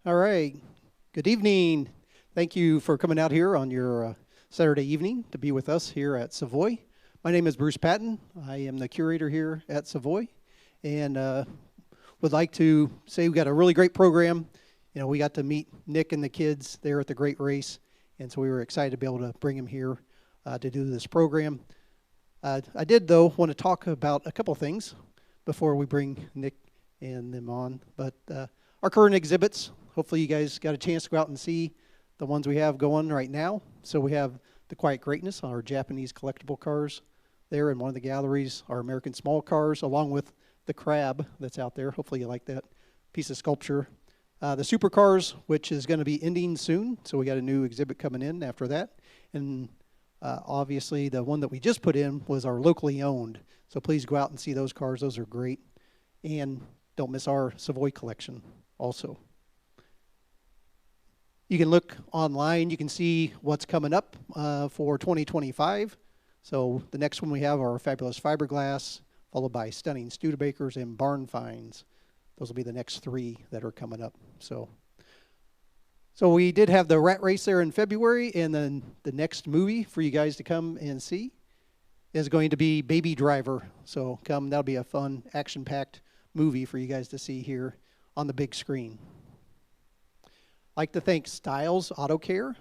All right. Good evening. Thank you for coming out here on your Saturday evening to be with us here at Savoy. My name is Bruce Patton. I am the curator here at Savoy, and would like to say we got a really great program. You know, we got to meet Nick and the kids there at the Great Race, and so we were excited to be able to bring him here to do this program. I did, though, want to talk about a couple things before we bring Nick and them on. But our current exhibits, hopefully you guys got a chance to go out and see the ones we have going right now. So we have the Quiet Greatness, our Japanese collectible cars there in one of the galleries, our American small cars, along with the crab that's out there. Hopefully you like that piece of sculpture. The supercars, which is going to be ending soon, so we got a new exhibit coming in after that. And obviously the one that we just put in was our locally owned. So please go out and see those cars. Those are great. And don't miss our Savoy collection also. You can look online. You can see what's coming up for 2025. So the next one we have are fabulous fiberglass, followed by stunning Studebakers and barn finds. Those will be the next three that are coming up. So we did have the rat race there in February, and then the next movie for you guys to come and see is going to be Baby Driver. So come, that'll be a fun, action-packed movie for you guys to see here on the big screen. I'd like to thank Styles Auto Care.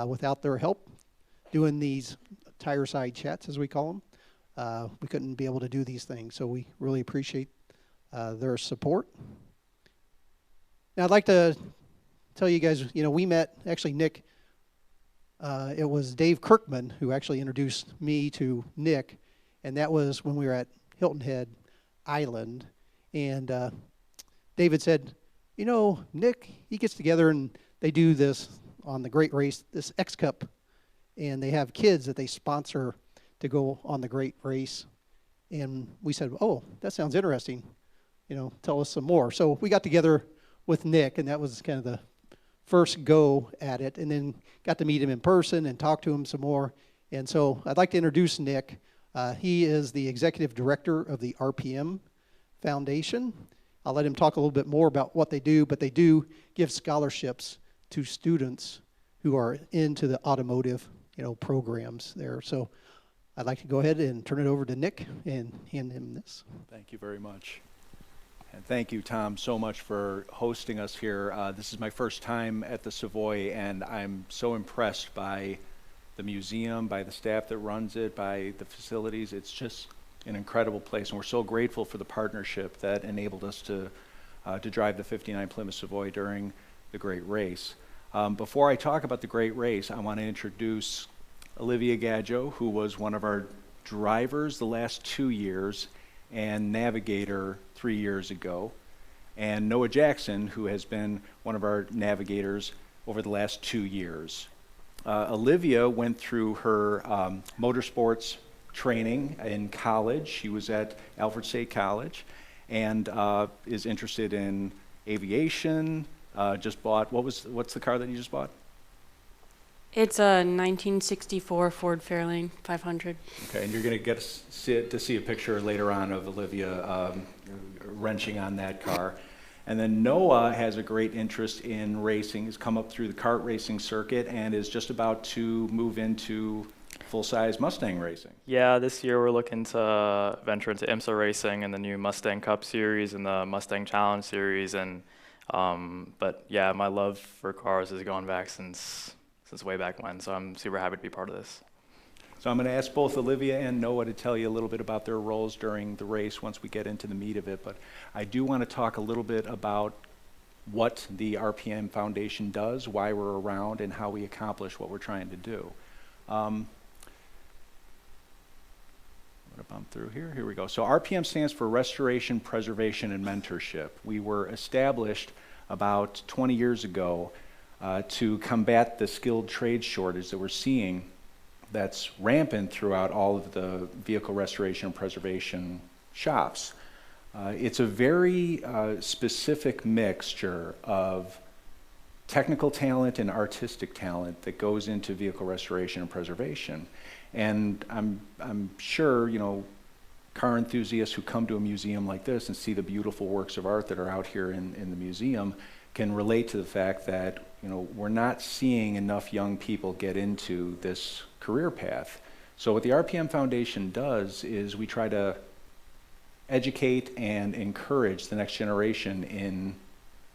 Without their help doing these Tireside chats, as we call them, we couldn't be able to do these things. So we really appreciate their support. Now I'd like to tell you guys, we met, actually Nick, it was Dave Kirkman who actually introduced me to Nick, and that was when we were at Hilton Head Island. And David said, Nick, he gets together and they do this on the Great Race, this X Cup, and they have kids that they sponsor to go on the Great Race. And we said, oh, that sounds interesting. Tell us some more. So we got together with Nick, and that was kind of the first go at it, and then got to meet him in person and talk to him some more. And so I'd like to introduce Nick. He is the executive director of the RPM Foundation. I'll let him talk a little bit more about what they do, but they do give scholarships to students who are into the automotive, programs there. So I'd like to go ahead and turn it over to Nick and hand him this. Thank you very much. And thank you, Tom, so much for hosting us here. This is my first time at the Savoy, and I'm so impressed by the museum, by the staff that runs it, by the facilities. It's just an incredible place, and we're so grateful for the partnership that enabled us to drive the 59 Plymouth Savoy during the Great Race. Before I talk about the Great Race, I want to introduce Olivia Gadjo, who was one of our drivers the last 2 years and navigator 3 years ago, and Noah Jackson, who has been one of our navigators over the last 2 years. Olivia went through her motorsports training in college. She was at Alfred State College and is interested in aviation. Just bought, what's the car that you just bought? It's a 1964 Ford Fairlane 500. Okay, and you're going to get to see a picture later on of Olivia wrenching on that car. And then Noah has a great interest in racing. He's come up through the kart racing circuit and is just about to move into full-size Mustang racing. Yeah, this year we're looking to venture into IMSA racing and the new Mustang Cup series and the Mustang Challenge series. And but yeah, my love for cars has gone back since way back when, so I'm super happy to be part of this. So I'm going to ask both Olivia and Noah to tell you a little bit about their roles during the race once we get into the meat of it, but I do want to talk a little bit about what the RPM Foundation does, why we're around, and how we accomplish what we're trying to do. I'm going to bump through here. Here we go. So RPM stands for Restoration, Preservation, and Mentorship. We were established about 20 years ago to combat the skilled trade shortage that we're seeing that's rampant throughout all of the vehicle restoration and preservation shops. It's a very specific mixture of technical talent and artistic talent that goes into vehicle restoration and preservation. And I'm sure, car enthusiasts who come to a museum like this and see the beautiful works of art that are out here in the museum can relate to the fact that, you know, we're not seeing enough young people get into this career path. So what the RPM Foundation does is we try to educate and encourage the next generation in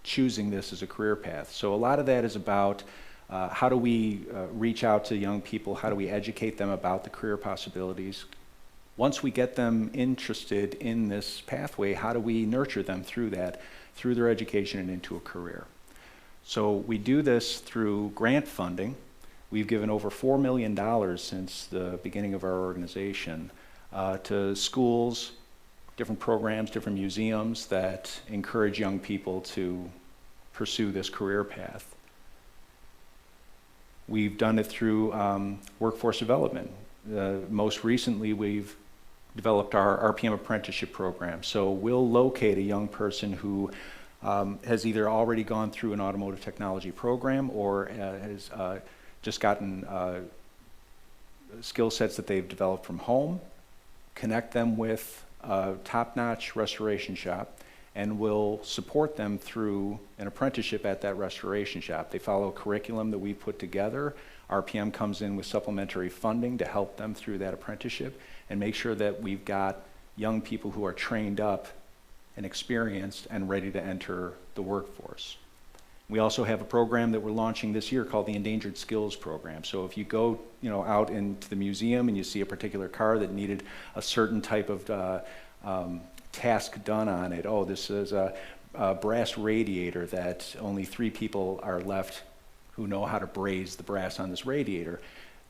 choosing this as a career path. So a lot of that is about how do we reach out to young people, how do we educate them about the career possibilities. Once we get them interested in this pathway, how do we nurture them through that, through their education and into a career? So we do this through grant funding. We've given over $4 million since the beginning of our organization to schools, different programs, different museums that encourage young people to pursue this career path. We've done it through workforce development. Most recently, we've developed our RPM apprenticeship program. So we'll locate a young person who has either already gone through an automotive technology program or has just gotten skill sets that they've developed from home, connect them with a top-notch restoration shop, and we'll support them through an apprenticeship at that restoration shop. They follow a curriculum that we put together. RPM comes in with supplementary funding to help them through that apprenticeship and make sure that we've got young people who are trained up and experienced and ready to enter the workforce. We also have a program that we're launching this year called the Endangered Skills Program. So if you go, out into the museum and you see a particular car that needed a certain type of task done on it, this is a brass radiator that only 3 people are left who know how to braze the brass on this radiator.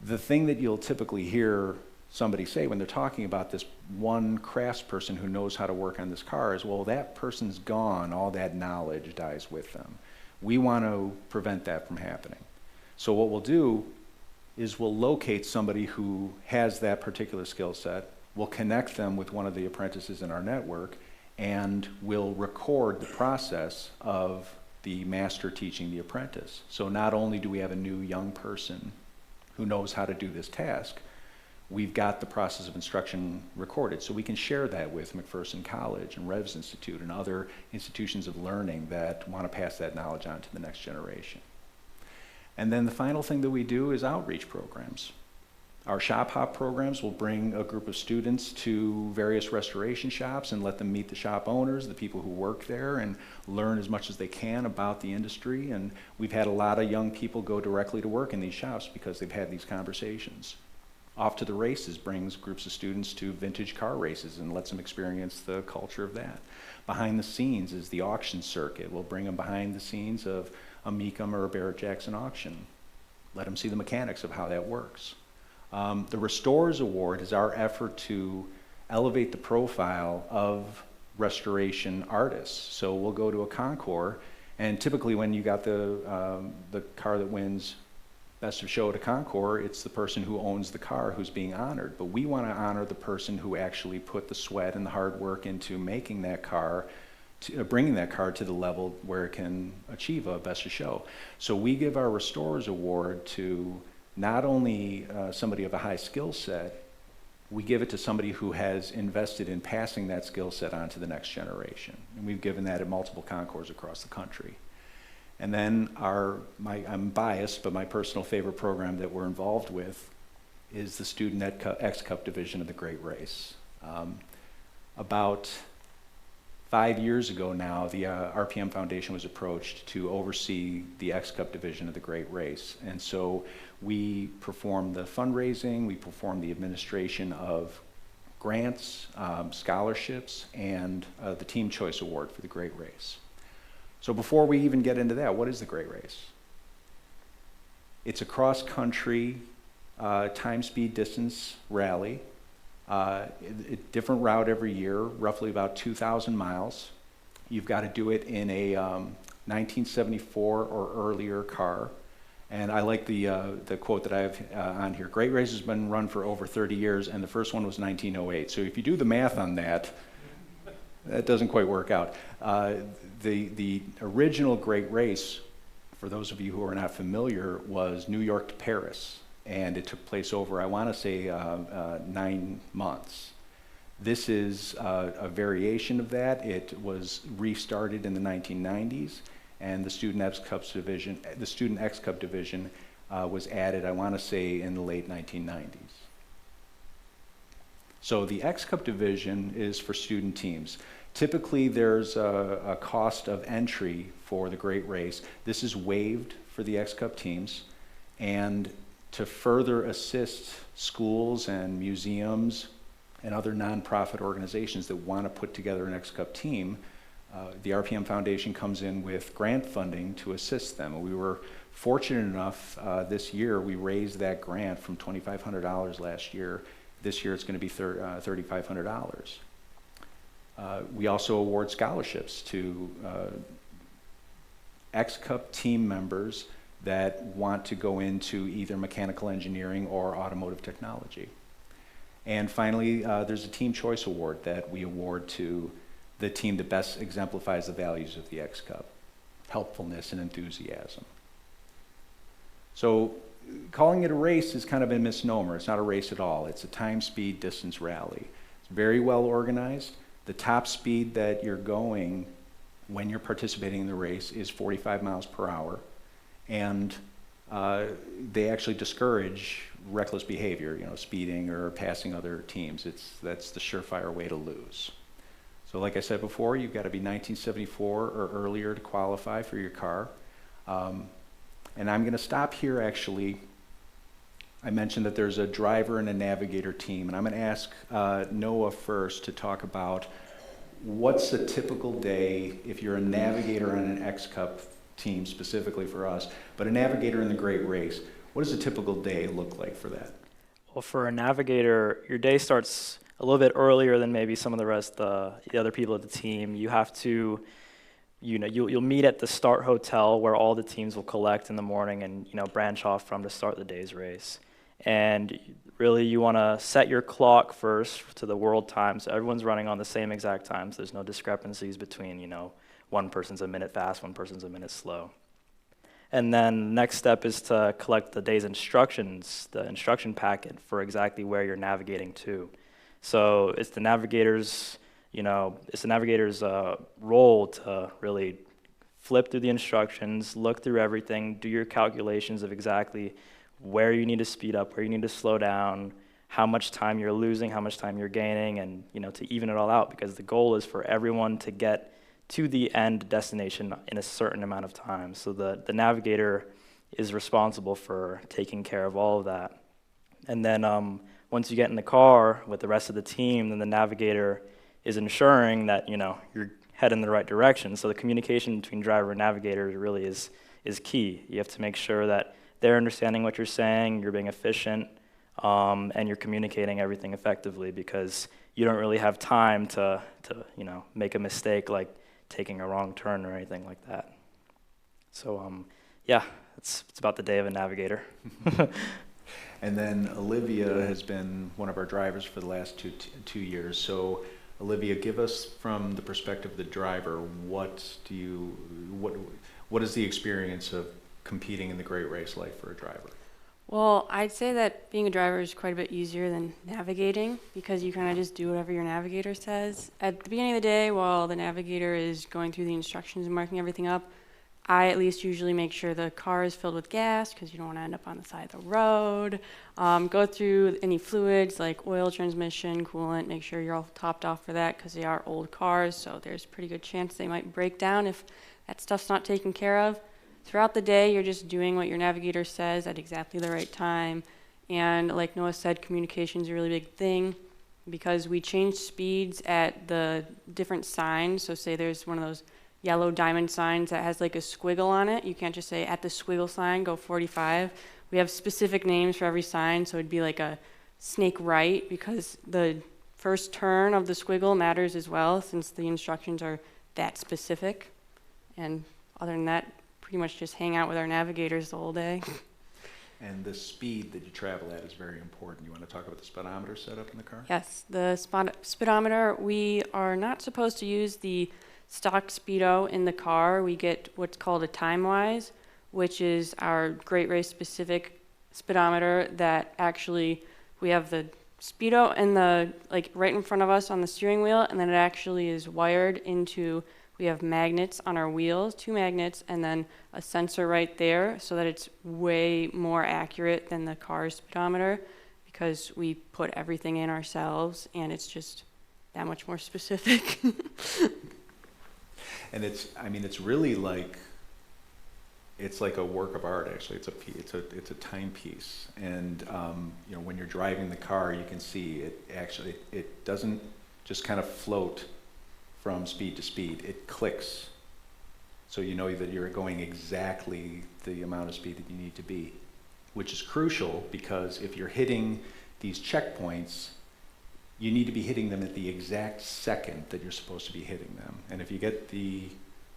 The thing that you'll typically hear somebody say when they're talking about this one craftsperson who knows how to work on this car is, well, that person's gone, all that knowledge dies with them. We want to prevent that from happening. So what we'll do is we'll locate somebody who has that particular skill set, we'll connect them with one of the apprentices in our network, and we'll record the process of the master teaching the apprentice. So not only do we have a new young person who knows how to do this task, we've got the process of instruction recorded. So we can share that with McPherson College and Revs Institute and other institutions of learning that want to pass that knowledge on to the next generation. And then the final thing that we do is outreach programs. Our shop hop programs will bring a group of students to various restoration shops and let them meet the shop owners, the people who work there, and learn as much as they can about the industry. And we've had a lot of young people go directly to work in these shops because they've had these conversations. Off to the Races brings groups of students to vintage car races and lets them experience the culture of that. Behind the scenes is the auction circuit. We'll bring them behind the scenes of a Mecum or a Barrett-Jackson auction. Let them see the mechanics of how that works. The Restorers Award is our effort to elevate the profile of restoration artists. So we'll go to a concours, and typically when you got the car that wins Best of Show at a concours, it's the person who owns the car who's being honored. But we want to honor the person who actually put the sweat and the hard work into making that car, bringing that car to the level where it can achieve a Best of Show. So we give our Restorers Award to not only somebody of a high skill set, we give it to somebody who has invested in passing that skill set on to the next generation. And we've given that at multiple concours across the country. And then I'm biased, but my personal favorite program that we're involved with is the Student X Cup division of the Great Race. About 5 years ago now, the RPM Foundation was approached to oversee the X Cup division of the Great Race. And so we perform the fundraising, we perform the administration of grants, scholarships, and the Team Choice Award for the Great Race. So before we even get into that, what is the Great Race? It's a cross-country time, speed, distance rally. A different route every year, roughly about 2,000 miles. You've got to do it in a 1974 or earlier car. And I like the quote that I have on here. Great Race has been run for over 30 years, and the first one was 1908. So if you do the math on that, that doesn't quite work out. The original Great Race, for those of you who are not familiar, was New York to Paris. And it took place over, I want to say, 9 months. This is a variation of that. It was restarted in the 1990s, and the Student X Cup division was added, I want to say, in the late 1990s. So the X Cup division is for student teams. Typically, there's a cost of entry for the Great Race. This is waived for the X Cup teams, and to further assist schools and museums and other nonprofit organizations that want to put together an X Cup team, the RPM Foundation comes in with grant funding to assist them. We were fortunate enough this year, we raised that grant from $2,500 last year. This year it's going to be $3,500. We also award scholarships to X Cup team members that want to go into either mechanical engineering or automotive technology. And finally, there's a Team Choice Award that we award to the team that best exemplifies the values of the X Cup: helpfulness and enthusiasm. So calling it a race is kind of a misnomer. It's not a race at all. It's a time, speed, distance rally. It's very well organized. The top speed that you're going when you're participating in the race is 45 miles per hour. And they actually discourage reckless behavior, speeding or passing other teams. That's the surefire way to lose. So like I said before, you've got to be 1974 or earlier to qualify for your car. And I'm going to stop here, actually. I mentioned that there's a driver and a navigator team, and I'm going to ask Noah first to talk about what's a typical day if you're a navigator on an X Cup team, specifically for us, but a navigator in the Great Race. What does a typical day look like for that? Well, for a navigator, your day starts a little bit earlier than maybe some of the other people at the team. You have to, you'll meet at the start hotel where all the teams will collect in the morning and, branch off from to start the day's race. And really you want to set your clock first to the world time, so everyone's running on the same exact time, so there's no discrepancies between, one person's a minute fast, one person's a minute slow. And then the next step is to collect the day's instructions, the instruction packet for exactly where you're navigating to. So it's the navigator's, role to really flip through the instructions, look through everything, do your calculations of exactly where you need to speed up, where you need to slow down, how much time you're losing, how much time you're gaining, and to even it all out, because the goal is for everyone to get to the end destination in a certain amount of time. So the navigator is responsible for taking care of all of that. And then once you get in the car with the rest of the team, then the navigator is ensuring that you're heading in the right direction. So the communication between driver and navigator really is key. You have to make sure that they're understanding what you're saying, you're being efficient, and you're communicating everything effectively, because you don't really have time to make a mistake like taking a wrong turn or anything like that. So yeah, it's about the day of a navigator. And then Olivia has been one of our drivers for the last two years. So Olivia, give us, from the perspective of the driver, what is the experience of competing in the Great Race like for a driver? Well, I'd say that being a driver is quite a bit easier than navigating, because you kind of just do whatever your navigator says. At the beginning of the day, while the navigator is going through the instructions and marking everything up, I at least usually make sure the car is filled with gas, because you don't want to end up on the side of the road. Go through any fluids like oil, transmission, coolant, make sure you're all topped off for that, because they are old cars, so there's a pretty good chance they might break down if that stuff's not taken care of. Throughout the day, you're just doing what your navigator says at exactly the right time. And like Noah said, communication is a really big thing, because we change speeds at the different signs. So say there's one of those yellow diamond signs that has like a squiggle on it. You can't just say at the squiggle sign, go 45. We have specific names for every sign. So it'd be like a snake right, because the first turn of the squiggle matters as well, since the instructions are that specific. And other than that, pretty much just hang out with our navigators the whole day. And the speed that you travel at is very important. You want to talk about the speedometer setup in the car? Yes, the speedometer, we are not supposed to use the stock speedo in the car. We get what's called a TimeWise, which is our Great Race specific speedometer that actually, we have the speedo and the right in front of us on the steering wheel, and then it actually is wired into, We have magnets on our wheels, 2 magnets, and then a sensor right there so that it's way more accurate than the car's speedometer because we put everything in ourselves and it's just that much more specific. And it's really like, it's like a work of art, actually. It's a timepiece. And, when you're driving the car, you can see it doesn't just kind of float from speed to speed. It clicks. So you know that you're going exactly the amount of speed that you need to be, which is crucial because if you're hitting these checkpoints, you need to be hitting them at the exact second that you're supposed to be hitting them. And if you get the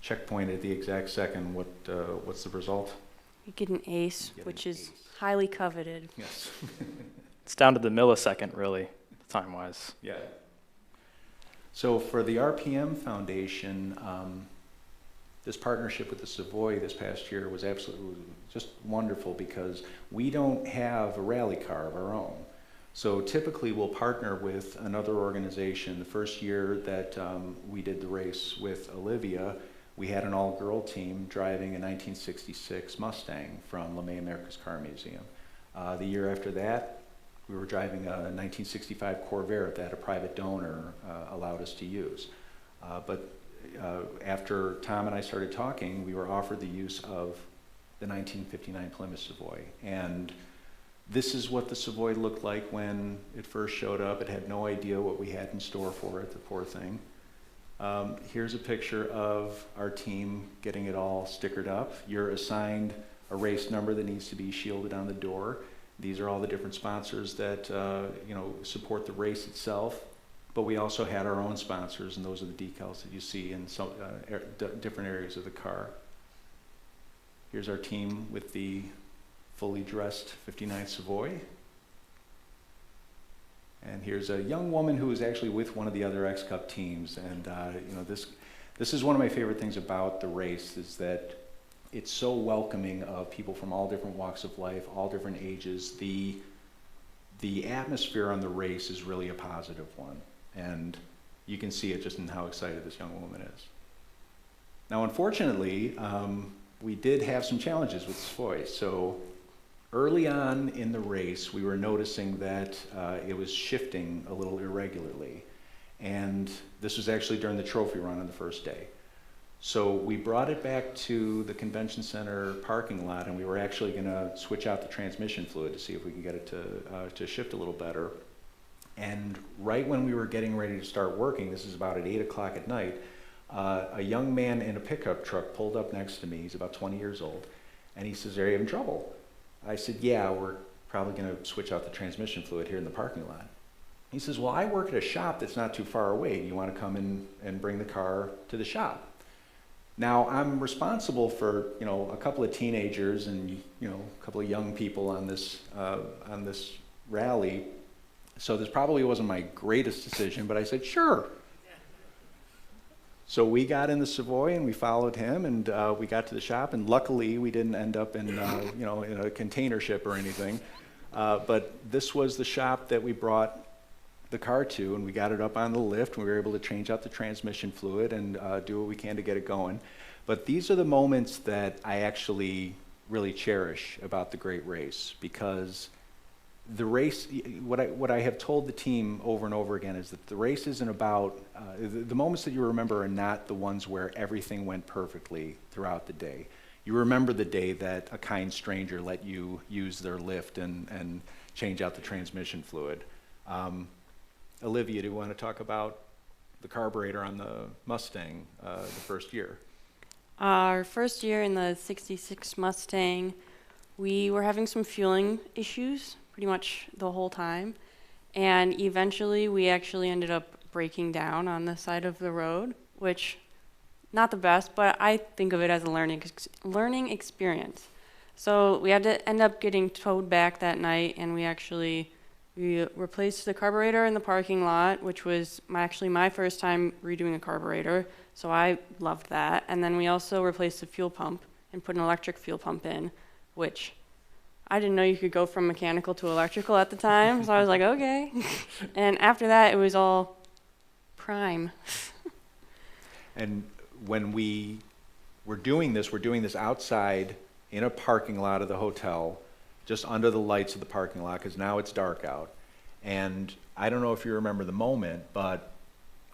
checkpoint at the exact second, what's the result? You get an ace, which is highly coveted. Yes. It's down to the millisecond, really, time-wise. Yeah. So for the RPM Foundation, this partnership with the Savoy this past year was absolutely just wonderful because we don't have a rally car of our own. So typically we'll partner with another organization. The first year that we did the race with Olivia, we had an all-girl team driving a 1966 Mustang from LeMay America's Car Museum. The year after that, we were driving a 1965 Corvair that a private donor allowed us to use. But after Tom and I started talking, we were offered the use of the 1959 Plymouth Savoy. And this is what the Savoy looked like when it first showed up. It had no idea what we had in store for it, the poor thing. Here's a picture of our team getting it all stickered up. You're assigned a race number that needs to be shielded on the door. These are all the different sponsors that support the race itself. But we also had our own sponsors, and those are the decals that you see in some different areas of the car. Here's our team with the fully dressed 59 Savoy. And here's a young woman who is actually with one of the other X Cup teams. And this is one of my favorite things about the race is that it's so welcoming of people from all different walks of life, all different ages. The atmosphere on the race is really a positive one. And you can see it just in how excited this young woman is. Now, unfortunately, we did have some challenges with Savoy. So early on in the race, we were noticing that it was shifting a little irregularly. And this was actually during the trophy run on the first day. So we brought it back to the convention center parking lot, and we were actually going to switch out the transmission fluid to see if we can get it to shift a little better. And right when we were getting ready to start working, this is about at 8 o'clock at night, a young man in a pickup truck pulled up next to me. He's about 20 years old. And he says, "Are you having trouble?" I said, "Yeah, we're probably going to switch out the transmission fluid here in the parking lot." He says, "Well, I work at a shop that's not too far away. Do you want to come in and bring the car to the shop?" Now, I'm responsible for, a couple of teenagers and, a couple of young people on this rally. So this probably wasn't my greatest decision, but I said, "Sure." So we got in the Savoy and we followed him, and we got to the shop, and luckily we didn't end up in a container ship or anything. But this was the shop that we brought the car to, and we got it up on the lift, and we were able to change out the transmission fluid and do what we can to get it going. But these are the moments that I actually really cherish about the Great Race, because the race, what I have told the team over and over again is that the race isn't about, the moments that you remember are not the ones where everything went perfectly throughout the day. You remember the day that a kind stranger let you use their lift and change out the transmission fluid. Olivia, do you want to talk about the carburetor on the Mustang the first year? Our first year in the 66 Mustang, we were having some fueling issues pretty much the whole time. And eventually we actually ended up breaking down on the side of the road, which not the best, but I think of it as a learning experience. So we had to end up getting towed back that night, and we replaced the carburetor in the parking lot, which was actually my first time redoing a carburetor, so I loved that. And then we also replaced the fuel pump and put an electric fuel pump in, which I didn't know you could go from mechanical to electrical at the time, so I was like, okay. And after that, it was all prime. And when we were doing this, we're doing this outside in a parking lot of the hotel, just under the lights of the parking lot, because now it's dark out. And I don't know if you remember the moment, but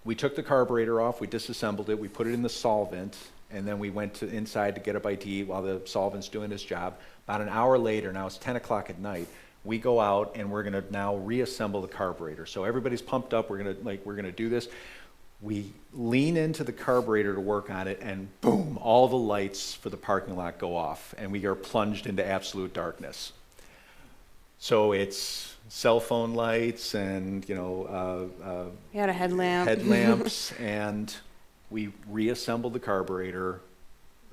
we took the carburetor off, we disassembled it, we put it in the solvent, and then we went inside to get a bite to eat while the solvent's doing its job. About an hour later, now it's 10 o'clock at night, we go out and we're gonna now reassemble the carburetor. So everybody's pumped up, we're gonna do this. We lean into the carburetor to work on it, and boom, all the lights for the parking lot go off, and we are plunged into absolute darkness. So it's cell phone lights and, We had a headlamp. headlamps, and we reassembled the carburetor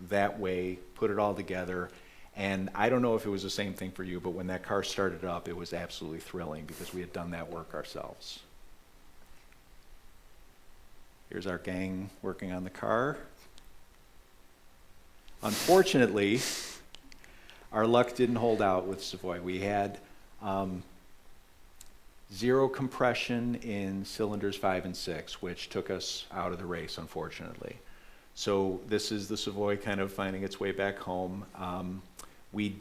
that way, put it all together. And I don't know if it was the same thing for you, but when that car started up, it was absolutely thrilling because we had done that work ourselves. Here's our gang working on the car. Unfortunately, our luck didn't hold out with Savoy. We had zero compression in cylinders 5 and 6, which took us out of the race, unfortunately. So this is the Savoy kind of finding its way back home. We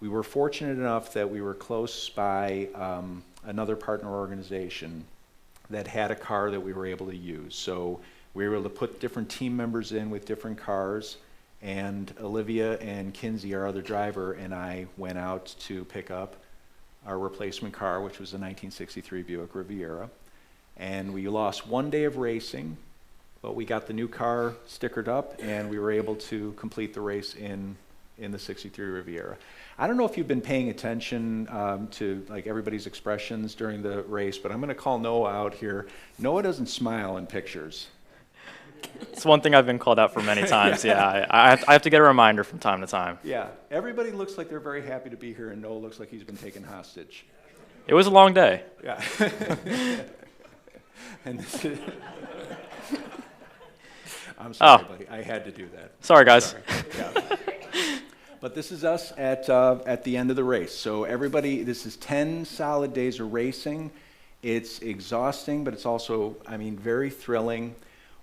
were fortunate enough that we were close by another partner organization that had a car that we were able to use. So we were able to put different team members in with different cars, and Olivia and Kinsey, our other driver, and I went out to pick up our replacement car, which was a 1963 Buick Riviera. And we lost one day of racing, but we got the new car stickered up, and we were able to complete the race in the 63 Riviera. I don't know if you've been paying attention to like everybody's expressions during the race, but I'm going to call Noah out here. Noah doesn't smile in pictures. It's one thing I've been called out for many times. Yeah, I have to get a reminder from time to time. Yeah, everybody looks like they're very happy to be here, and Noah looks like he's been taken hostage. It was a long day. Yeah. And I'm sorry, buddy. I had to do that. Sorry, guys. Sorry. Yeah. But this is us at the end of the race. So everybody, this is 10 solid days of racing. It's exhausting, but it's also, very thrilling.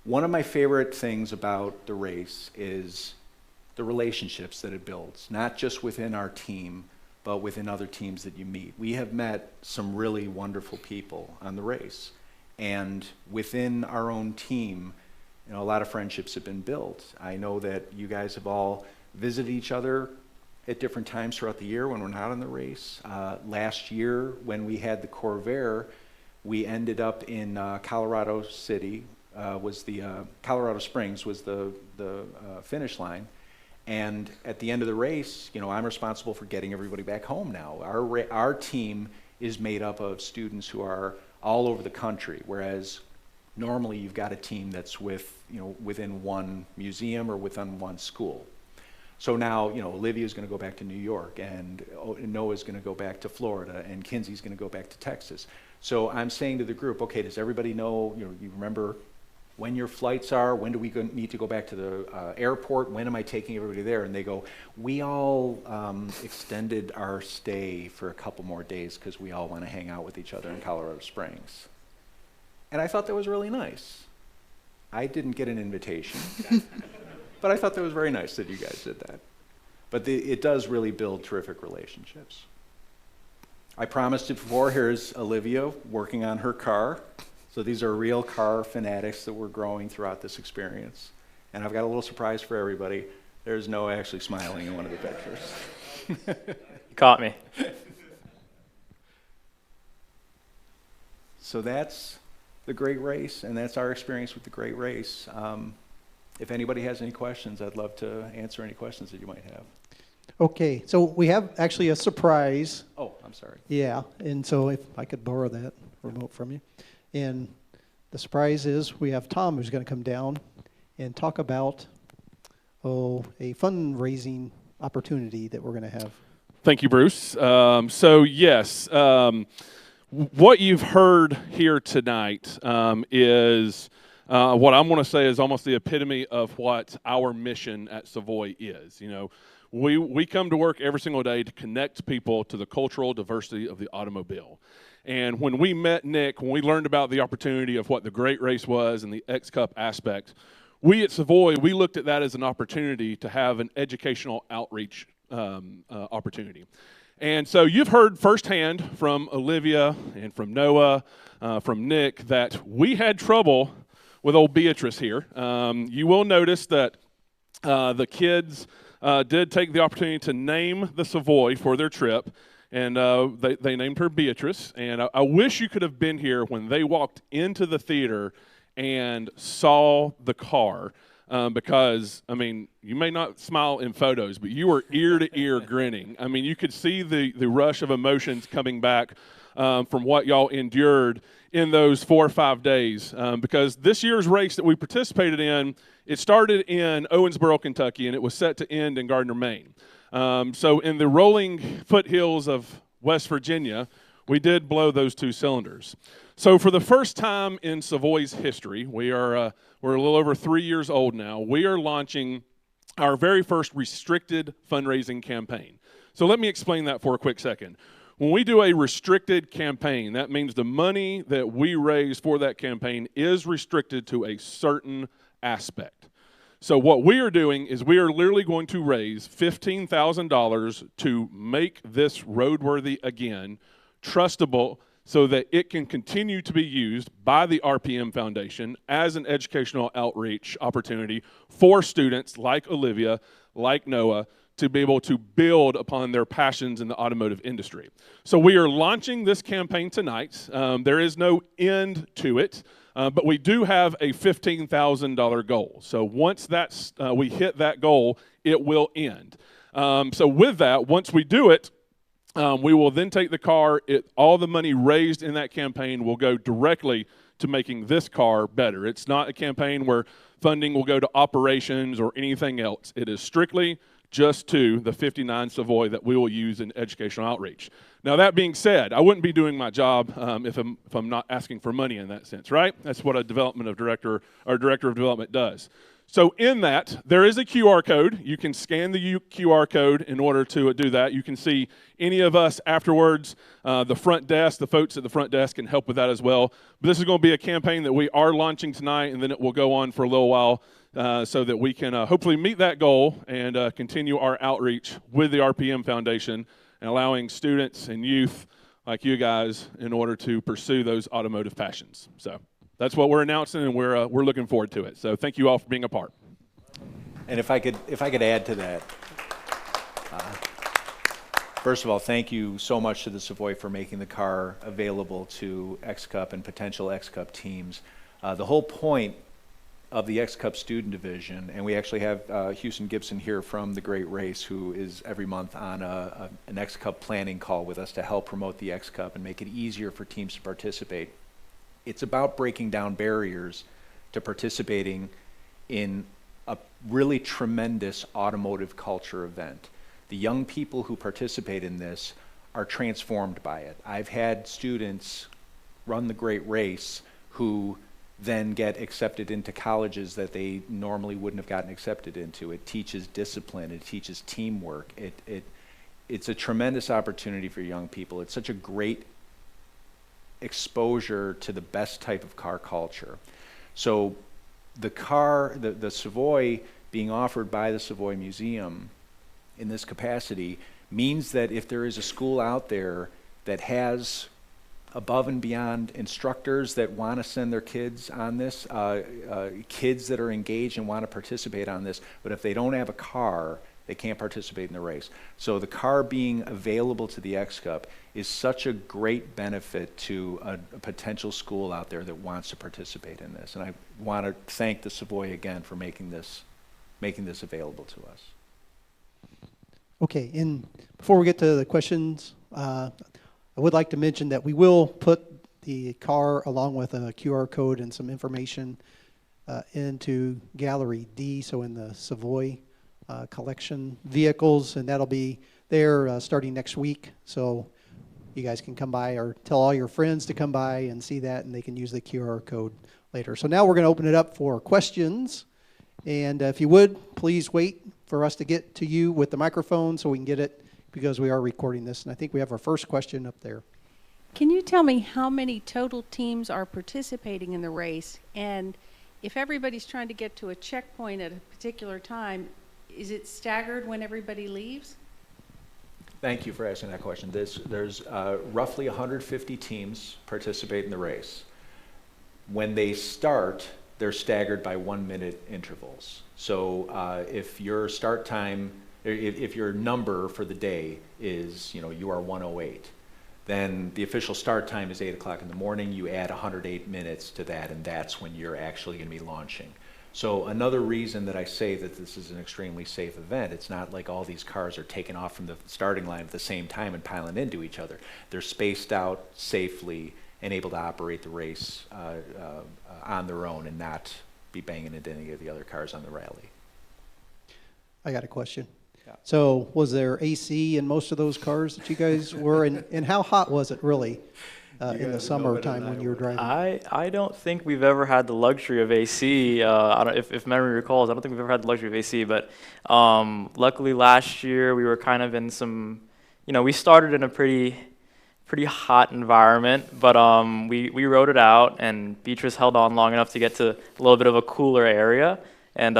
One of my favorite things about the race is the relationships that it builds, not just within our team, but within other teams that you meet. We have met some really wonderful people on the race. And within our own team, a lot of friendships have been built. I know that you guys have all visited each other at different times throughout the year when we're not in the race. Last year, when we had the Corvair, we ended up in Colorado Springs was the finish line. And at the end of the race, I'm responsible for getting everybody back home now. Our team is made up of students who are all over the country, whereas normally you've got a team that's within one museum or within one school. So now, Olivia's going to go back to New York, and Noah's going to go back to Florida, and Kinsey's going to go back to Texas. So I'm saying to the group, okay, does everybody know, you remember when your flights are? When do we need to go back to the airport? When am I taking everybody there? And they go, we all extended our stay for a couple more days because we all want to hang out with each other in Colorado Springs. And I thought that was really nice. I didn't get an invitation. But I thought that was very nice that you guys did that. But it does really build terrific relationships. I promised it before. Here's Olivia working on her car. So these are real car fanatics that we're growing throughout this experience. And I've got a little surprise for everybody. There's Noah actually smiling in one of the pictures. You caught me. So that's the Great Race, and that's our experience with the Great Race. If anybody has any questions, I'd love to answer any questions that you might have. Okay, so we have actually a surprise. Oh, I'm sorry. Yeah, and so if I could borrow that remote from you. And the surprise is we have Tom who's going to come down and talk about, a fundraising opportunity that we're going to have. Thank you, Bruce. Yes, what you've heard here tonight is what I'm going to say is almost the epitome of what our mission at Savoy is. We come to work every single day to connect people to the cultural diversity of the automobile. And when we met Nick, when we learned about the opportunity of what the Great Race was and the X Cup aspect, we at Savoy, we looked at that as an opportunity to have an educational outreach opportunity. And so you've heard firsthand from Olivia and from Noah, from Nick, that we had trouble with old Beatrice here. You will notice that the kids did take the opportunity to name the Savoy for their trip, and they named her Beatrice. And I wish you could have been here when they walked into the theater and saw the car, because, I mean, you may not smile in photos, but you were ear to ear grinning. I mean, you could see the rush of emotions coming back from what y'all endured in those 4 or 5 days, because this year's race that we participated in, it started in Owensboro, Kentucky, and it was set to end in Gardner, Maine. So in the rolling foothills of West Virginia, we did blow those 2 cylinders. So for the first time in Savoy's history, we're a little over 3 years old now, we are launching our very first restricted fundraising campaign. So let me explain that for a quick second. When we do a restricted campaign, that means the money that we raise for that campaign is restricted to a certain aspect. So what we are doing is we are literally going to raise $15,000 to make this roadworthy again, trustable, so that it can continue to be used by the RPM Foundation as an educational outreach opportunity for students like Olivia, like Noah, to be able to build upon their passions in the automotive industry. So we are launching this campaign tonight. There is no end to it, but we do have a $15,000 goal. So once we hit that goal, it will end. So with that, once we do it, we will then take the car. All the money raised in that campaign will go directly to making this car better. It's not a campaign where funding will go to operations or anything else. It is strictly just to the 59 Savoy that we will use in educational outreach. Now, that being said, I wouldn't be doing my job if I'm not asking for money in that sense, right? That's what a director of development does. So in that, there is a QR code. You can scan the QR code in order to do that. You can see any of us afterwards. The front desk, the folks at the front desk can help with that as well. But this is going to be a campaign that we are launching tonight, and then it will go on for a little while so that we can hopefully meet that goal and continue our outreach with the RPM Foundation and allowing students and youth like you guys in order to pursue those automotive passions. So that's what we're announcing, and we're looking forward to it. So thank you all for being a part. And if I could add to that, first of all, thank you so much to the Savoy for making the car available to X-Cup and potential X-Cup teams. The whole point of the X-Cup student division, and we actually have Houston Gibson here from the Great Race, who is every month on an X-Cup planning call with us to help promote the X-Cup and make it easier for teams to participate. It's about breaking down barriers to participating in a really tremendous automotive culture event. The young people who participate in this are transformed by it. I've had students run the Great Race who then get accepted into colleges that they normally wouldn't have gotten accepted into. It teaches discipline, it teaches teamwork. It's a tremendous opportunity for young people. It's such a great exposure to the best type of car culture. So the Savoy being offered by the Savoy Museum in this capacity means that if there is a school out there that has above and beyond instructors that want to send their kids on this, kids that are engaged and want to participate on this, but if they don't have a car, they can't participate in the race. So the car being available to the X-Cup is such a great benefit to a potential school out there that wants to participate in this. And I want to thank the Savoy again for making this available to us. Okay, and before we get to the questions, I would like to mention that we will put the car along with a QR code and some information into Gallery D, so in the Savoy collection vehicles, and that'll be there starting next week. So you guys can come by or tell all your friends to come by and see that, and they can use the QR code later. So now we're going to open it up for questions. And if you would, please wait for us to get to you with the microphone so we can get it, because we are recording this. And I think we have our first question up there. Can you tell me how many total teams are participating in the race? And if everybody's trying to get to a checkpoint at a particular time, is it staggered when everybody leaves? Thank you for asking that question. There's roughly 150 teams participate in the race. When they start, they're staggered by 1 minute intervals. So if your start time, if your number for the day is, you are 108, then the official start time is 8 o'clock in the morning. You add 108 minutes to that, and that's when you're actually going to be launching. So another reason that I say that this is an extremely safe event, it's not like all these cars are taking off from the starting line at the same time and piling into each other. They're spaced out safely and able to operate the race on their own and not be banging into any of the other cars on the rally. I got a question. Yeah. So was there AC in most of those cars that you guys were in? And how hot was it really in the summertime when you were driving? I don't think we've ever had the luxury of AC. I don't, if memory recalls, I don't think we've ever had the luxury of AC. But luckily last year we were kind of in some, we started in a pretty hot environment, but we rode it out, and Beatrice held on long enough to get to a little bit of a cooler area. And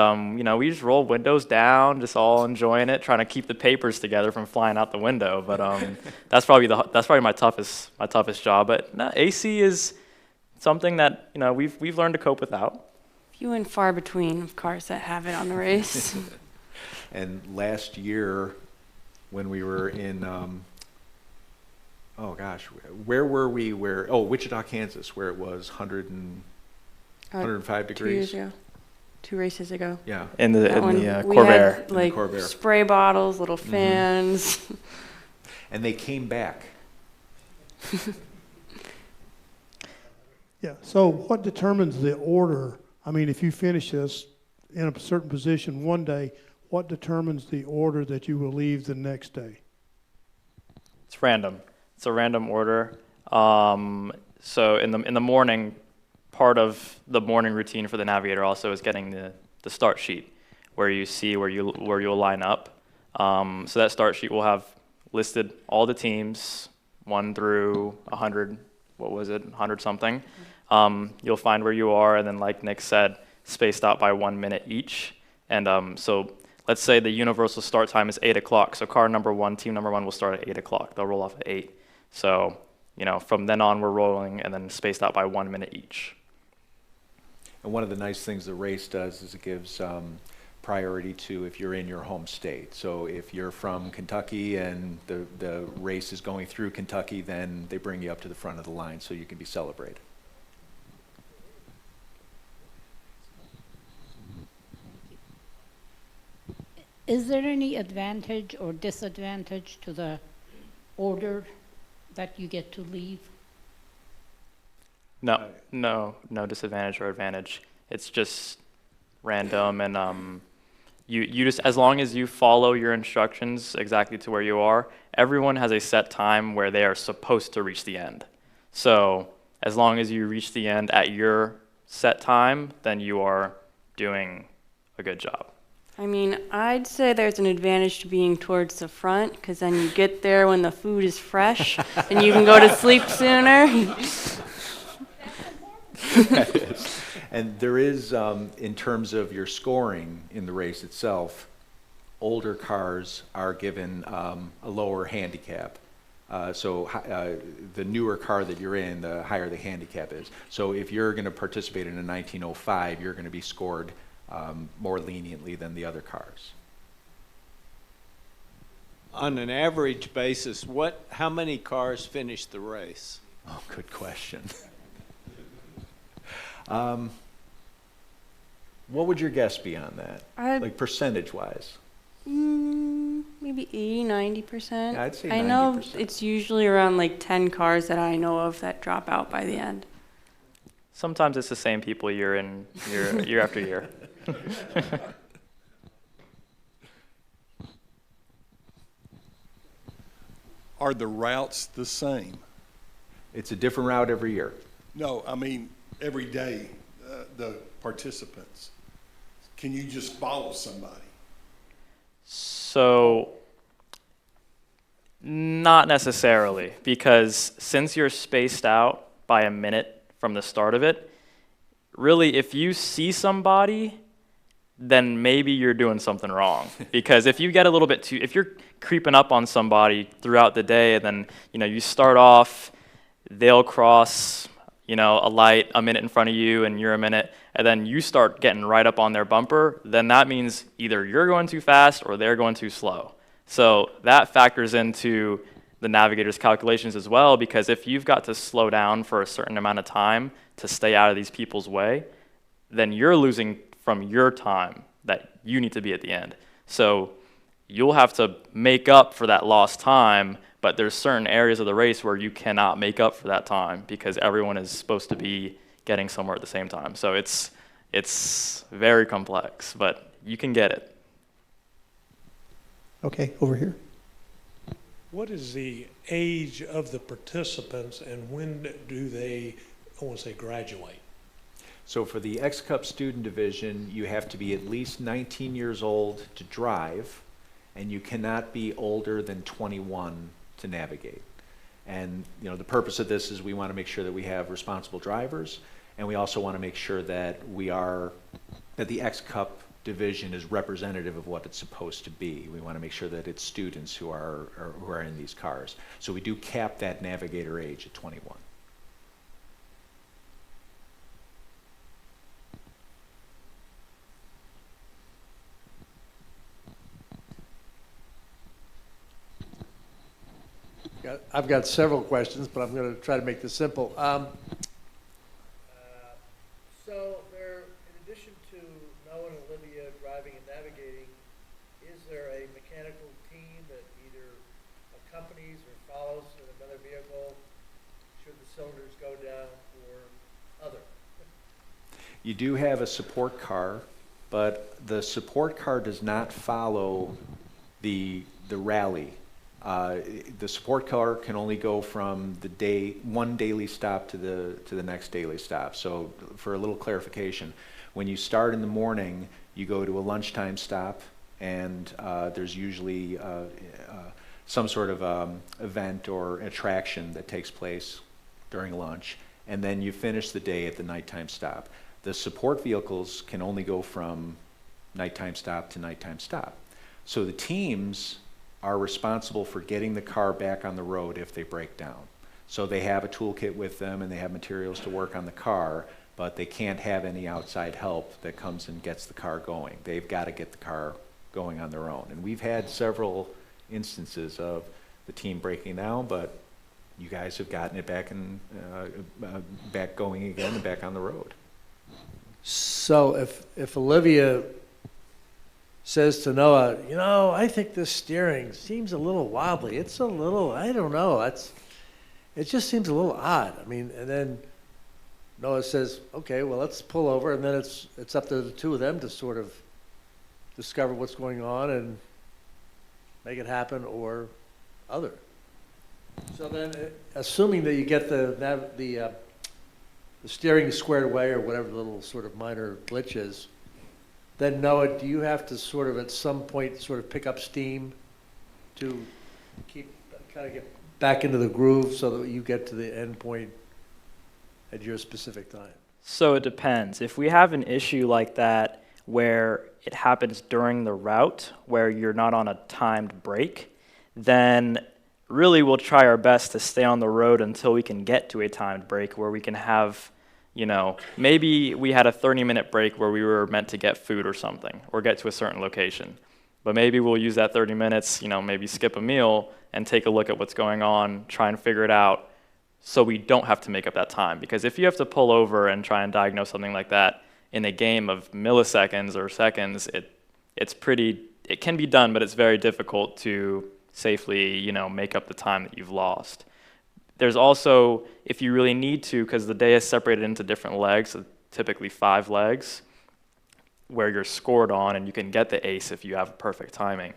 we just rolled windows down, just all enjoying it, trying to keep the papers together from flying out the window. But that's probably my toughest job. But no, AC is something that we've learned to cope without. Few and far between of cars that have it on the race. And last year, when we were in, where were we? Wichita, Kansas, where it was 105 degrees. 2 years ago. 2 races ago. Yeah. In the We Corvair. had like Corvair. spray bottles, little fans. And they came back. Yeah, so what determines the order? I mean, if you finish this in a certain position one day, what determines the order that you will leave the next day? It's random. It's a random order. So in the morning, part of the morning routine for the Navigator also is getting the start sheet, where you see where you'll line up. So that start sheet will have listed all the teams, 1 through 100. What was it? 100 something. You'll find where you are, and then, like Nick said, spaced out by 1 minute each. And so let's say the universal start time is 8 o'clock. So car number 1, team number 1 will start at 8 o'clock. They'll roll off at 8. So from then on, we're rolling, and then spaced out by 1 minute each. And one of the nice things the race does is it gives priority to if you're in your home state. So if you're from Kentucky and the race is going through Kentucky, then they bring you up to the front of the line so you can be celebrated. Is there any advantage or disadvantage to the order that you get to leave? No disadvantage or advantage. It's just random, and you just, as long as you follow your instructions exactly to where you are, everyone has a set time where they are supposed to reach the end. So as long as you reach the end at your set time, then you are doing a good job. I mean, I'd say there's an advantage to being towards the front, because then you get there when the food is fresh and you can go to sleep sooner. And there is, in terms of your scoring in the race itself, older cars are given a lower handicap. So the newer car that you're in, the higher the handicap is. So if you're going to participate in a 1905, you're going to be scored more leniently than the other cars. On an average basis, how many cars finish the race? Oh, good question. What would your guess be on that? Like percentage-wise? Maybe 80-90%. Yeah, I'd say 90%. I know it's usually around like 10 cars that I know of that drop out by the end. Sometimes it's the same people year after year. Are the routes the same? It's a different route every year. No, I mean every day, the participants. Can you just follow somebody? So, not necessarily, because since you're spaced out by a minute from the start of it, really, if you see somebody, then maybe you're doing something wrong. Because if you get a little bit too, if you're creeping up on somebody throughout the day, and then, you start off, they'll cross, a light a minute in front of you and you're a minute, and then you start getting right up on their bumper, then that means either you're going too fast or they're going too slow. So that factors into the navigator's calculations as well, because if you've got to slow down for a certain amount of time to stay out of these people's way, then you're losing from your time that you need to be at the end. So you'll have to make up for that lost time, but there's certain areas of the race where you cannot make up for that time because everyone is supposed to be getting somewhere at the same time. So it's very complex, but you can get it. Okay, over here. What is the age of the participants and when do they, I want to say, graduate? So for the X Cup student division, you have to be at least 19 years old to drive, and you cannot be older than 21 to navigate. And the purpose of this is we want to make sure that we have responsible drivers, and we also want to make sure that that the X Cup division is representative of what it's supposed to be. We want to make sure that it's students who are in these cars. So we do cap that navigator age at 21. I've got several questions, but I'm going to try to make this simple. So there, in addition to Noah and Olivia driving and navigating, is there a mechanical team that either accompanies or follows in another vehicle should the cylinders go down or other? You do have a support car, but the support car does not follow the rally. The support car can only go from one daily stop to the next daily stop. So for a little clarification, when you start in the morning, you go to a lunchtime stop, and there's usually some sort of event or attraction that takes place during lunch, and then you finish the day at the nighttime stop. The support vehicles can only go from nighttime stop to nighttime stop. So the teams are responsible for getting the car back on the road if they break down. So they have a toolkit with them and they have materials to work on the car, but they can't have any outside help that comes and gets the car going. They've got to get the car going on their own. And we've had several instances of the team breaking down, but you guys have gotten it back back going again and back on the road. So if Olivia says to Noah, I think this steering seems a little wobbly. It's a little, I don't know. It just seems a little odd. And then Noah says, okay, well, let's pull over. And then it's up to the two of them to sort of discover what's going on and make it happen or other. So then, assuming that you get the steering squared away or whatever the little sort of minor glitch is, then Noah, do you have to sort of at some point sort of pick up steam to kind of get back into the groove so that you get to the end point at your specific time? So it depends. If we have an issue like that where it happens during the route where you're not on a timed break, then really we'll try our best to stay on the road until we can get to a timed break where we can have, maybe we had a 30-minute break where we were meant to get food or something, or get to a certain location. But maybe we'll use that 30 minutes, maybe skip a meal and take a look at what's going on, try and figure it out so we don't have to make up that time. Because if you have to pull over and try and diagnose something like that in a game of milliseconds or seconds, it can be done, but it's very difficult to safely, make up the time that you've lost. There's also, if you really need to, because the day is separated into different legs, so typically 5 legs, where you're scored on and you can get the ace if you have perfect timing.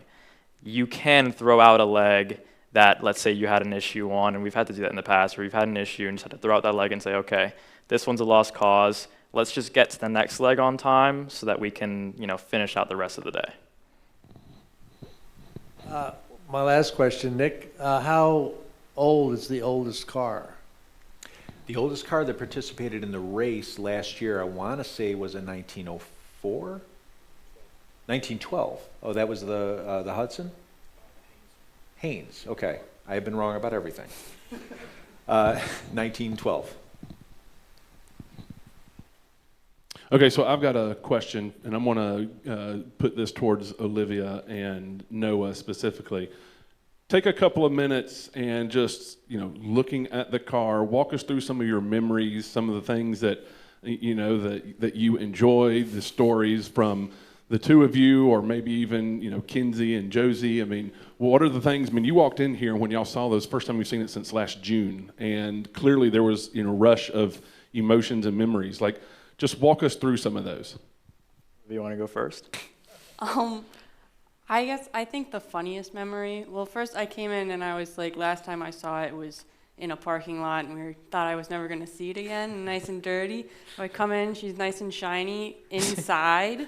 You can throw out a leg that, let's say you had an issue on, and we've had to do that in the past, where you've had an issue and just had to throw out that leg and say, okay, this one's a lost cause, let's just get to the next leg on time so that we can, finish out the rest of the day. My last question, Nick, how old is the oldest car? The oldest car that participated in the race last year, I want to say, was in 1904? 1912. Oh, that was the Hudson? Haynes, okay. I have been wrong about everything. 1912. Okay, so I've got a question, and I'm going to put this towards Olivia and Noah specifically. Take a couple of minutes and just, looking at the car, walk us through some of your memories, some of the things that, that you enjoy, the stories from the two of you, or maybe even, Kinsey and Josie. I mean, what are the things? I mean, you walked in here when y'all saw those, first time you've seen it since last June, and clearly there was, rush of emotions and memories. Like, just walk us through some of those. Do you want to go first? I think the funniest memory, well, first I came in and I was like, last time I saw it was in a parking lot, and we thought I was never going to see it again, nice and dirty. So I come in, she's nice and shiny inside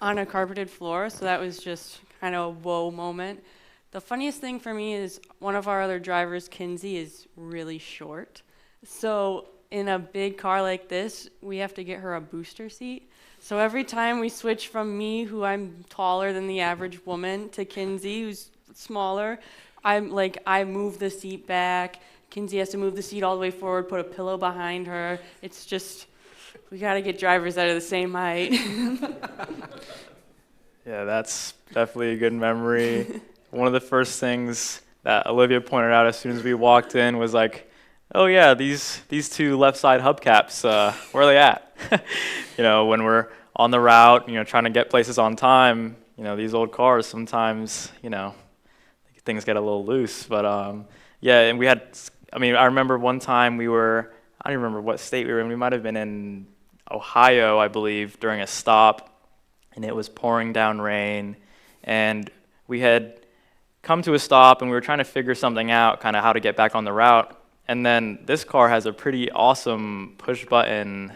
on a carpeted floor, so that was just kind of a whoa moment. The funniest thing for me is one of our other drivers, Kinsey, is really short. So in a big car like this, we have to get her a booster seat. So every time we switch from me, who I'm taller than the average woman, to Kinsey, who's smaller, I move the seat back. Kinsey has to move the seat all the way forward, put a pillow behind her. It's just, we got to get drivers that are the same height. Yeah, that's definitely a good memory. One of the first things that Olivia pointed out as soon as we walked in was like, oh yeah, these two left side hubcaps, where are they at? When we're on the route, trying to get places on time, these old cars sometimes, things get a little loose. But and we had, I remember one time I don't even remember what state we were in. We might have been in Ohio, I believe, during a stop, and it was pouring down rain, and we had come to a stop, and we were trying to figure something out, kind of how to get back on the route. And then this car has a pretty awesome push-button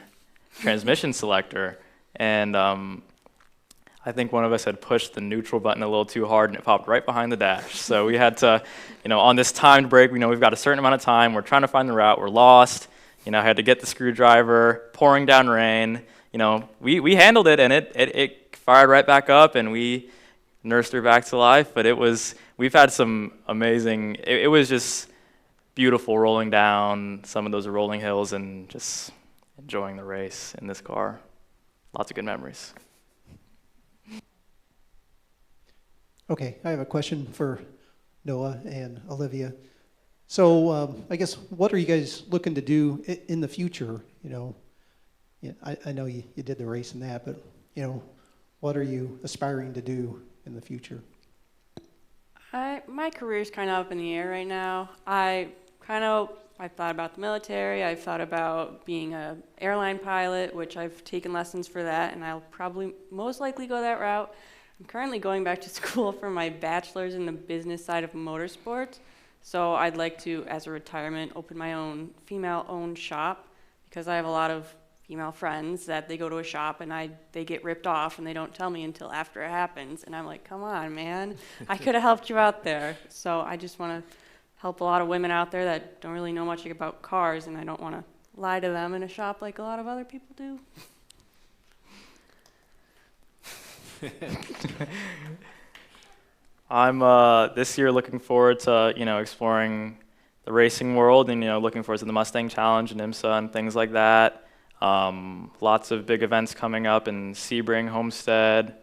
transmission selector, and I think one of us had pushed the neutral button a little too hard, and it popped right behind the dash. So we had to, on this timed break, we know we've got a certain amount of time. We're trying to find the route. We're lost. I had to get the screwdriver, pouring down rain. We handled it, and it fired right back up, and we nursed her back to life. But we've had some amazing, it was just beautiful rolling down some of those rolling hills and just enjoying the race in this car. Lots of good memories. Okay, I have a question for Noah and Olivia. So I guess, what are you guys looking to do in the future? I know you did the race and that, but what are you aspiring to do in the future? My career's kind of up in the air right now. I've thought about the military. I've thought about being an airline pilot, which I've taken lessons for that, and I'll probably most likely go that route. I'm currently going back to school for my bachelor's in the business side of motorsports. So I'd like to, as a retirement, open my own female-owned shop, because I have a lot of female friends that they go to a shop and they get ripped off and they don't tell me until after it happens. And I'm like, come on, man. I could have helped you out there. So I just want to help a lot of women out there that don't really know much about cars, and I don't want to lie to them in a shop like a lot of other people do. I'm this year looking forward to exploring the racing world, and looking forward to the Mustang Challenge and IMSA and things like that. Lots of big events coming up in Sebring, Homestead.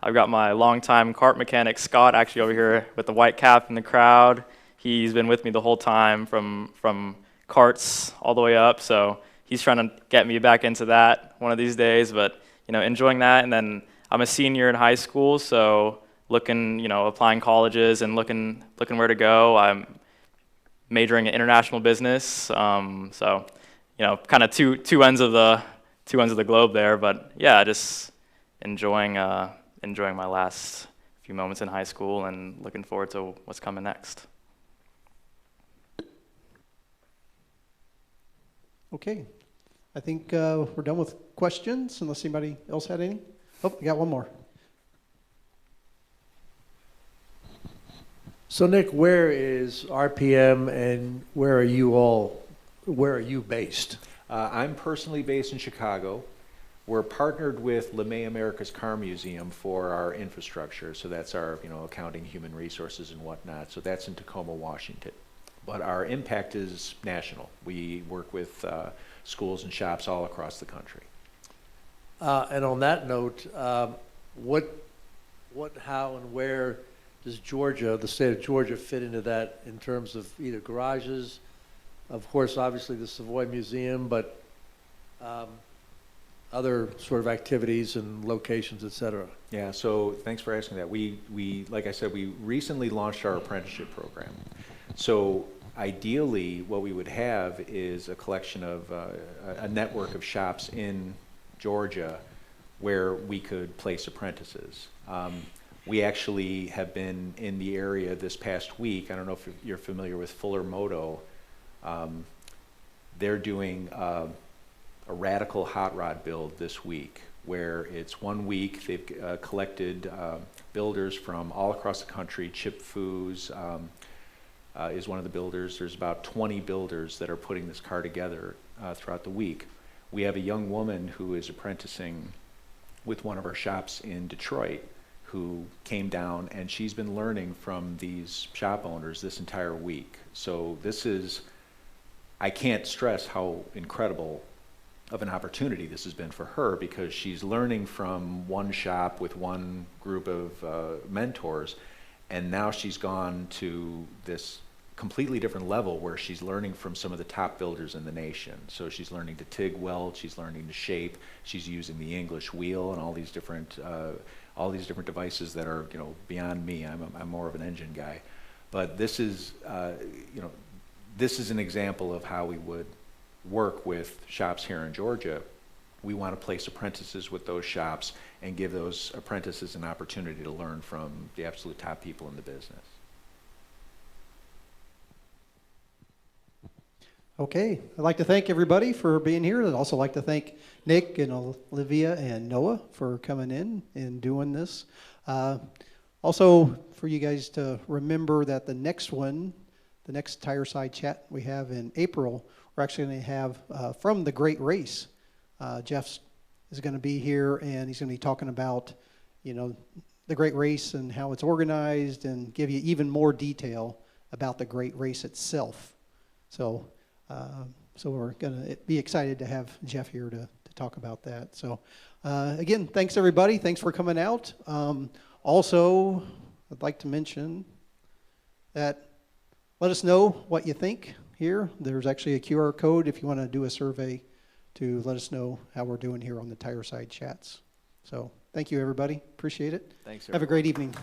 I've got my longtime kart mechanic Scott actually over here with the white cap in the crowd. He's been with me the whole time from karts all the way up, so he's trying to get me back into that one of these days. But enjoying that, and then I'm a senior in high school, so looking, applying colleges and looking where to go. I'm majoring in international business, so kind of two ends of the globe there. But yeah, just enjoying my last few moments in high school and looking forward to what's coming next. Okay, I think we're done with questions, unless anybody else had any. Oh, we got one more. So Nick, where is RPM and where are you based? I'm personally based in Chicago. We're partnered with LeMay America's Car Museum for our infrastructure. So that's our, accounting, human resources and whatnot. So that's in Tacoma, Washington. But our impact is national. We work with schools and shops all across the country. And on that note, what, how, and where does Georgia, the state of Georgia, fit into that in terms of either garages, of course, obviously the Savoy Museum, but other sort of activities and locations, et cetera? Yeah, so thanks for asking that. We like I said, we recently launched our apprenticeship program. So ideally, what we would have is a collection of a network of shops in Georgia where we could place apprentices. We actually have been in the area this past week. I don't know if you're familiar with Fuller Moto. They're doing a radical hot rod build this week, where it's 1 week. They've collected builders from all across the country. Chip Foos is one of the builders. There's about 20 builders that are putting this car together throughout the week. We have a young woman who is apprenticing with one of our shops in Detroit, who came down, and she's been learning from these shop owners this entire week. So this is, I can't stress how incredible of an opportunity this has been for her, because she's learning from one shop with one group of mentors, and now she's gone to this completely different level where she's learning from some of the top builders in the nation. So she's learning to TIG weld, she's learning to shape, she's using the English wheel and all these different devices that are beyond me. I'm more of an engine guy, but this is this is an example of how we would work with shops here in Georgia. We want to place apprentices with those shops and give those apprentices an opportunity to learn from the absolute top people in the business. Okay, I'd like to thank everybody for being here. I'd also like to thank Nick and Olivia and Noah for coming in and doing this. Also, for you guys to remember that the next Tireside chat we have in April, we're actually going to have from the Great Race. Jeff is going to be here, and he's going to be talking about, the Great Race and how it's organized, and give you even more detail about the Great Race itself. So we're going to be excited to have Jeff here to talk about that. So again, thanks everybody. Thanks for coming out. Also, I'd like to mention that let us know what you think here. There's actually a QR code if you want to do a survey to let us know how we're doing here on the Tireside chats. So thank you everybody. Appreciate it. Thanks, everyone. Have a great evening.